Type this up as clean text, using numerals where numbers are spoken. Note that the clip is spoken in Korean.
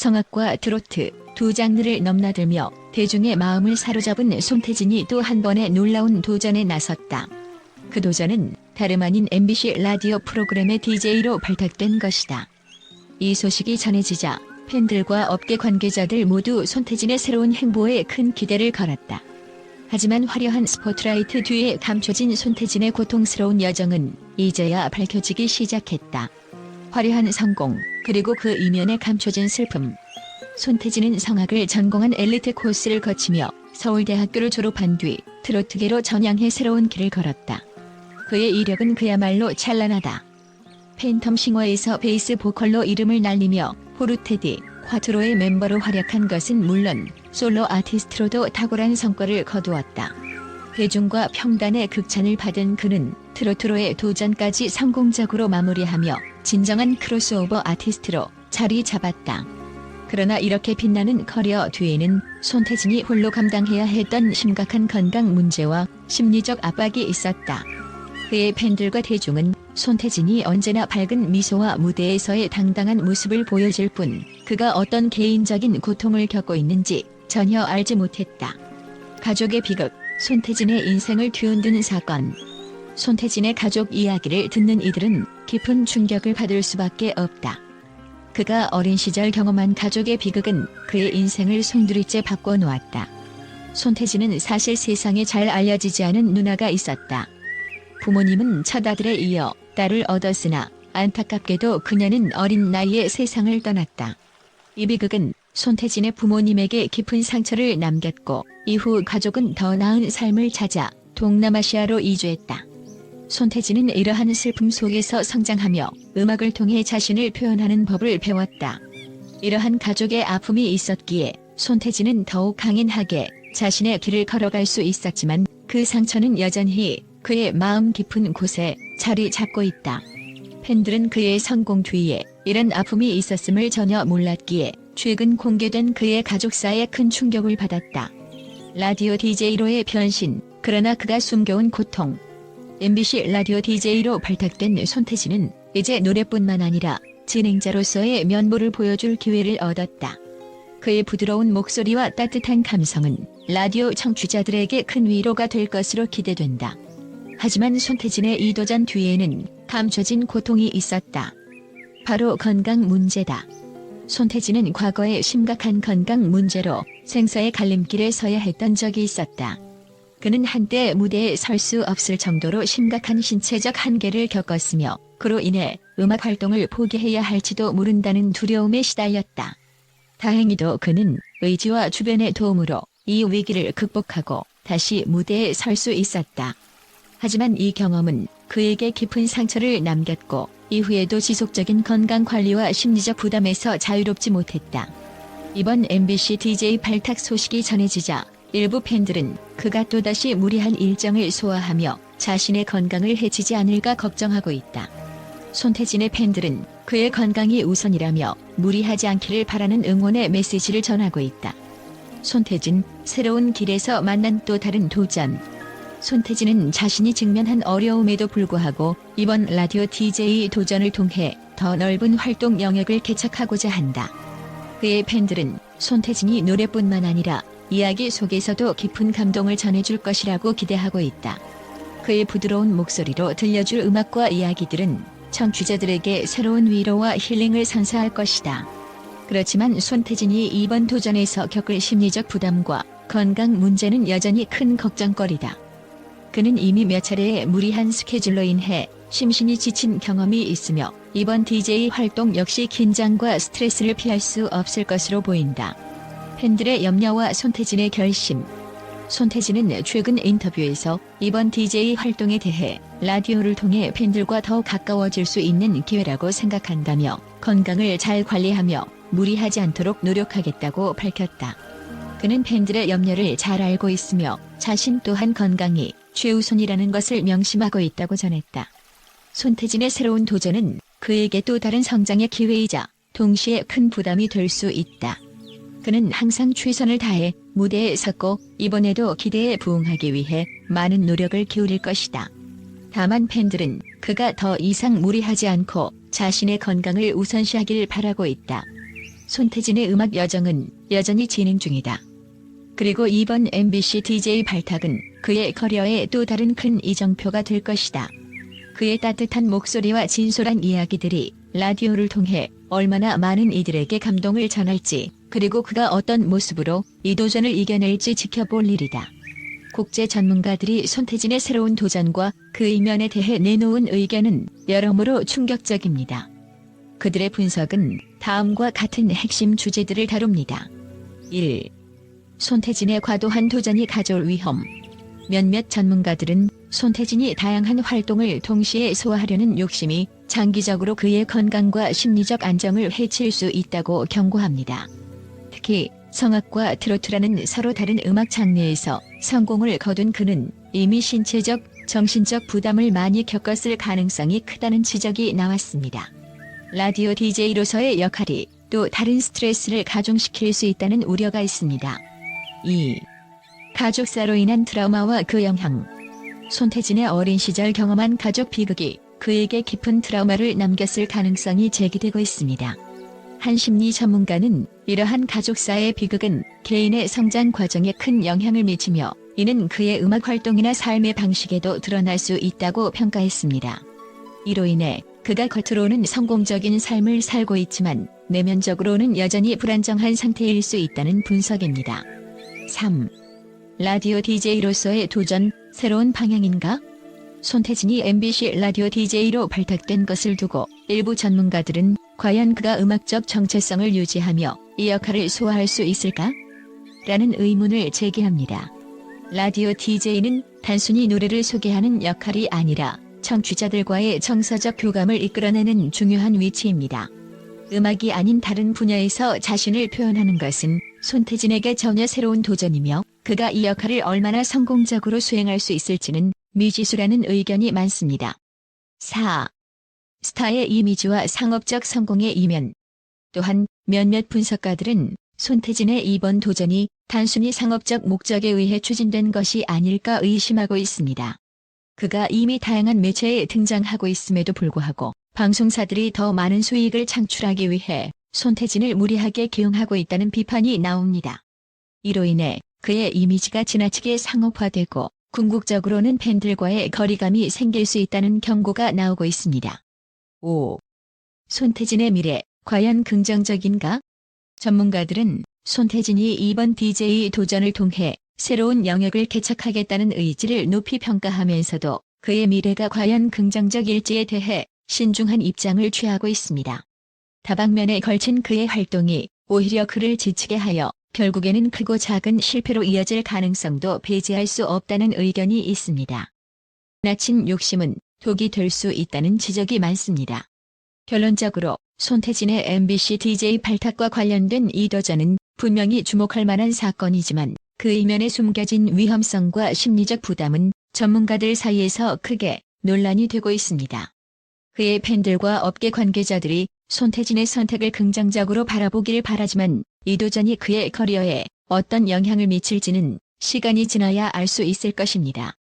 성악과 트로트 두 장르를 넘나들며 대중의 마음을 사로잡은 손태진이 또 한 번의 놀라운 도전에 나섰다. 그 도전은 다름 아닌 MBC 라디오 프로그램의 DJ로 발탁된 것이다. 이 소식이 전해지자 팬들과 업계 관계자들 모두 손태진의 새로운 행보에 큰 기대를 걸었다. 하지만 화려한 스포트라이트 뒤에 감춰진 손태진의 고통스러운 여정은 이제야 밝혀지기 시작했다. 화려한 성공, 그리고 그 이면에 감춰진 슬픔. 손태진은 성악을 전공한 엘리트 코스를 거치며 서울대학교를 졸업한 뒤 트로트계로 전향해 새로운 길을 걸었다. 그의 이력은 그야말로 찬란하다. 팬텀 싱어에서 베이스 보컬로 이름을 날리며 포르테디, 콰트로의 멤버로 활약한 것은 물론 솔로 아티스트로도 탁월한 성과를 거두었다. 대중과 평단의 극찬을 받은 그는 트로트로의 도전까지 성공적으로 마무리하며 진정한 크로스오버 아티스트로 자리 잡았다. 그러나 이렇게 빛나는 커리어 뒤에는 손태진이 홀로 감당해야 했던 심각한 건강 문제와 심리적 압박이 있었다. 그의 팬들과 대중은 손태진이 언제나 밝은 미소와 무대에서의 당당한 모습을 보여줄 뿐 그가 어떤 개인적인 고통을 겪고 있는지 전혀 알지 못했다. 가족의 비극, 손태진의 인생을 뒤흔든 사건. 손태진의 가족 이야기를 듣는 이들은 깊은 충격을 받을 수밖에 없다. 그가 어린 시절 경험한 가족의 비극은 그의 인생을 송두리째 바꿔놓았다. 손태진은 사실 세상에 잘 알려지지 않은 누나가 있었다. 부모님은 첫 아들에 이어 딸을 얻었으나 안타깝게도 그녀는 어린 나이에 세상을 떠났다. 이 비극은 손태진의 부모님에게 깊은 상처를 남겼고 이후 가족은 더 나은 삶을 찾아 동남아시아로 이주했다. 손태진은 이러한 슬픔 속에서 성장하며 음악을 통해 자신을 표현하는 법을 배웠다. 이러한 가족의 아픔이 있었기에 손태진은 더욱 강인하게 자신의 길을 걸어갈 수 있었지만 그 상처는 여전히 그의 마음 깊은 곳에 자리 잡고 있다. 팬들은 그의 성공 뒤에 이런 아픔이 있었음을 전혀 몰랐기에 최근 공개된 그의 가족사에 큰 충격을 받았다. 라디오 DJ로의 변신, 그러나 그가 숨겨온 고통. MBC 라디오 DJ로 발탁된 손태진은 이제 노래뿐만 아니라 진행자로서의 면모를 보여줄 기회를 얻었다. 그의 부드러운 목소리와 따뜻한 감성은 라디오 청취자들에게 큰 위로가 될 것으로 기대된다. 하지만 손태진의 이 도전 뒤에는 감춰진 고통이 있었다. 바로 건강 문제다. 손태진은 과거에 심각한 건강 문제로 생사의 갈림길에 서야 했던 적이 있었다. 그는 한때 무대에 설 수 없을 정도로 심각한 신체적 한계를 겪었으며 그로 인해 음악 활동을 포기해야 할지도 모른다는 두려움에 시달렸다. 다행히도 그는 의지와 주변의 도움으로 이 위기를 극복하고 다시 무대에 설 수 있었다. 하지만 이 경험은 그에게 깊은 상처를 남겼고 이후에도 지속적인 건강관리와 심리적 부담에서 자유롭지 못했다. 이번 MBC DJ 발탁 소식이 전해지자 일부 팬들은 그가 또다시 무리한 일정을 소화하며 자신의 건강을 해치지 않을까 걱정하고 있다. 손태진의 팬들은 그의 건강이 우선이라며 무리하지 않기를 바라는 응원의 메시지를 전하고 있다. 손태진, 새로운 길에서 만난 또 다른 도전. 손태진은 자신이 직면한 어려움에도 불구하고 이번 라디오 DJ 도전을 통해 더 넓은 활동 영역을 개척하고자 한다. 그의 팬들은 손태진이 노래뿐만 아니라 이야기 속에서도 깊은 감동을 전해줄 것이라고 기대하고 있다. 그의 부드러운 목소리로 들려줄 음악과 이야기들은 청취자들에게 새로운 위로와 힐링을 선사할 것이다. 그렇지만 손태진이 이번 도전에서 겪을 심리적 부담과 건강 문제는 여전히 큰 걱정거리다. 그는 이미 몇 차례의 무리한 스케줄로 인해 심신이 지친 경험이 있으며 이번 DJ 활동 역시 긴장과 스트레스를 피할 수 없을 것으로 보인다. 팬들의 염려와 손태진의 결심. 손태진은 최근 인터뷰에서 이번 DJ 활동에 대해 라디오를 통해 팬들과 더 가까워질 수 있는 기회라고 생각한다며 건강을 잘 관리하며 무리하지 않도록 노력하겠다고 밝혔다. 그는 팬들의 염려를 잘 알고 있으며 자신 또한 건강이 최우선이라는 것을 명심하고 있다고 전했다. 손태진의 새로운 도전은 그에게 또 다른 성장의 기회이자 동시에 큰 부담이 될 수 있다. 그는 항상 최선을 다해 무대에 섰고 이번에도 기대에 부응하기 위해 많은 노력을 기울일 것이다. 다만 팬들은 그가 더 이상 무리하지 않고 자신의 건강을 우선시하길 바라고 있다. 손태진의 음악 여정은 여전히 진행 중이다. 그리고 이번 MBC DJ 발탁은 그의 커리어에 또 다른 큰 이정표가 될 것이다. 그의 따뜻한 목소리와 진솔한 이야기들이 라디오를 통해 얼마나 많은 이들에게 감동을 전할지, 그리고 그가 어떤 모습으로 이 도전을 이겨낼지 지켜볼 일이다. 국제 전문가들이 손태진의 새로운 도전과 그 이면에 대해 내놓은 의견은 여러모로 충격적입니다. 그들의 분석은 다음과 같은 핵심 주제들을 다룹니다. 1. 손태진의 과도한 도전이 가져올 위험. 몇몇 전문가들은 손태진이 다양한 활동을 동시에 소화하려는 욕심이 장기적으로 그의 건강과 심리적 안정을 해칠 수 있다고 경고합니다. 특히 성악과 트로트라는 서로 다른 음악 장르에서 성공을 거둔 그는 이미 신체적, 정신적 부담을 많이 겪었을 가능성이 크다는 지적이 나왔습니다. 라디오 DJ로서의 역할이 또 다른 스트레스를 가중시킬 수 있다는 우려가 있습니다. 2. 가족사로 인한 트라우마와 그 영향. 손태진의 어린 시절 경험한 가족 비극이 그에게 깊은 트라우마를 남겼을 가능성이 제기되고 있습니다. 한 심리 전문가는 이러한 가족사의 비극은 개인의 성장 과정에 큰 영향을 미치며 이는 그의 음악 활동이나 삶의 방식에도 드러날 수 있다고 평가했습니다. 이로 인해 그가 겉으로는 성공적인 삶을 살고 있지만 내면적으로는 여전히 불안정한 상태일 수 있다는 분석입니다. 3. 라디오 DJ로서의 도전, 새로운 방향인가? 손태진이 MBC 라디오 DJ로 발탁된 것을 두고 일부 전문가들은 과연 그가 음악적 정체성을 유지하며 이 역할을 소화할 수 있을까? 라는 의문을 제기합니다. 라디오 DJ는 단순히 노래를 소개하는 역할이 아니라 청취자들과의 정서적 교감을 이끌어내는 중요한 위치입니다. 음악이 아닌 다른 분야에서 자신을 표현하는 것은 손태진에게 전혀 새로운 도전이며 그가 이 역할을 얼마나 성공적으로 수행할 수 있을지는 미지수라는 의견이 많습니다. 4. 스타의 이미지와 상업적 성공의 이면. 또한 몇몇 분석가들은 손태진의 이번 도전이 단순히 상업적 목적에 의해 추진된 것이 아닐까 의심하고 있습니다. 그가 이미 다양한 매체에 등장하고 있음에도 불구하고 방송사들이 더 많은 수익을 창출하기 위해 손태진을 무리하게 기용하고 있다는 비판이 나옵니다. 이로 인해 그의 이미지가 지나치게 상업화되고 궁극적으로는 팬들과의 거리감이 생길 수 있다는 경고가 나오고 있습니다. 5. 손태진의 미래, 과연 긍정적인가? 전문가들은 손태진이 이번 DJ 도전을 통해 새로운 영역을 개척하겠다는 의지를 높이 평가하면서도 그의 미래가 과연 긍정적일지에 대해 신중한 입장을 취하고 있습니다. 다방면에 걸친 그의 활동이 오히려 그를 지치게 하여 결국에는 크고 작은 실패로 이어질 가능성도 배제할 수 없다는 의견이 있습니다. 지나친 욕심은 독이 될 수 있다는 지적이 많습니다. 결론적으로 손태진의 MBC DJ 발탁과 관련된 이 도전은 분명히 주목할 만한 사건이지만 그 이면에 숨겨진 위험성과 심리적 부담은 전문가들 사이에서 크게 논란이 되고 있습니다. 그의 팬들과 업계 관계자들이 손태진의 선택을 긍정적으로 바라보길 바라지만 이 도전이 그의 커리어에 어떤 영향을 미칠지는 시간이 지나야 알 수 있을 것입니다.